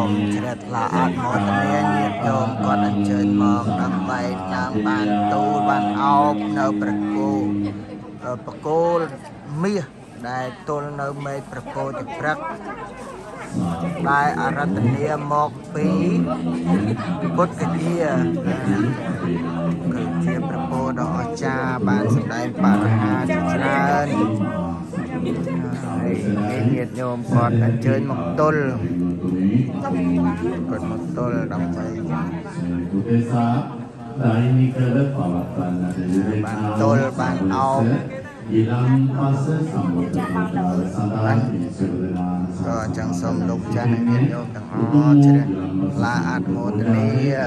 มเฉลดละอัดหมดเรียนเยียดโยมก่อนอันเชิญมองนำใบนางบานตูบานเอาเนอประโกเมียได้ตุลเนอเมประโกจะพรักได้อารัตเนียมอกปีพุทธเดียคือเทียประโกดอกจาบานสดายปาราหาจราเนียดโยมก่อนอันเชิญมอกตุลกดมอกตุลดำไปบานตุลบานเอาก็จังสมลุกจันเนียดโยมต่างอ๋อเฉลลาอัดโมตเนีย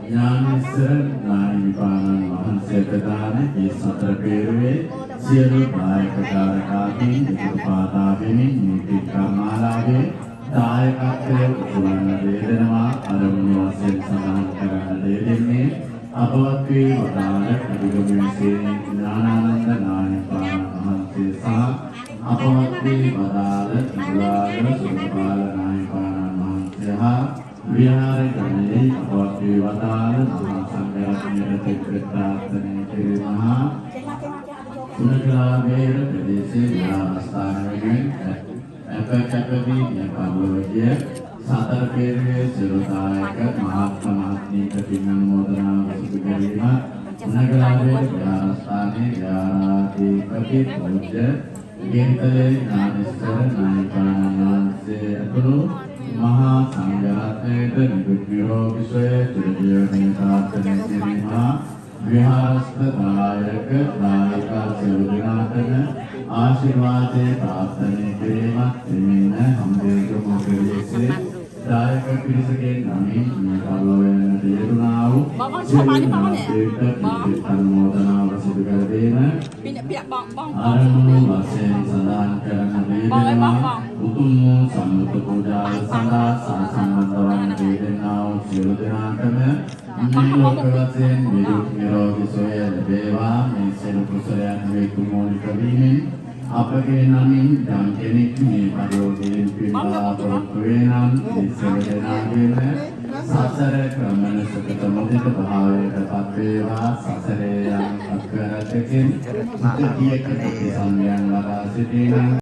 ඥානසර නානිපානන් වහන්සේ ප්‍රදාන මේ සතර පෙරවේ සියලු දායක කාරකාදීන් උපපාදා වෙමින් නීති කර්මාලාවේ දායකත්වයේ උතුරන වේදනවා අරමුණු වශයෙන් සඳහන් කරන දෙන්නේ අපවත් වී වදාළ අධිගමනයේ ඥානානන්ද නානිපාන වහන්සේ සහ අපවත් වී වදාළ ඉන්ද්‍රාගම සුභපාල නානිපාන වහන්සේ හා විහාරේ ගමනේ අපවත් වී වදාළ මහා සංඝරත්නයට ප්‍රාර්ථනා කෙරෙනවා උනකලාවේ ප්‍රදේශයේ විහාරස්ථානයේ අපකපදී යපබෝධිය සතර පෙරේ සිරුදායක මහත්මා මහත්මී ප්‍රතිනමෝදනා සිදු කිරීම උනකලාවේ විහාරස්ථානයේ විහාරාධිපති පූජ්‍ය ගේන්තලේ ඥානස්තර නායකයන් වහන්සේ අතුරු මහා සංඝරත්නයට නිදුක් නිරෝගී සුවය චිරජීවනයේ ප්‍රාර්ථනා කිරීම විහාරස්ථ දායක දායකා සියලු දෙනාටම ආශිර්වාදයේ ප්‍රාර්ථනා කිරීමත් දෙමින් හම්බේක මොකදසේ දායක පිරිසකින් නමින් මේ කල්ලෝයන දේරුණා වූ අනුමෝදනාව සිදු කර දෙන අරමුණු වශයෙන් සඳහන් කරන වේදනා උතුම් වූ සම්මුත පූජාව සඳහා සම්බන්ධ වන වේදනා වූ සියලු දෙනාටම නිරෝග වශයෙන් නිරෝගී සුවය ලැබේවා මේ සියලු කුසලයන් හේතු මූලික වීමෙන් අපගේ නමින් යම් කෙනෙක් මේ පරිලෝකයෙන් පිළිබලාපොරොත්තු වෙනම් සියලු දෙනාගේම සසර ක්‍රමන සුගත මොදිත භාවයට පත් වේවා සසරේ යම් අක්කරතකින් ඉතිතියක සම්යන් වඩා සිටින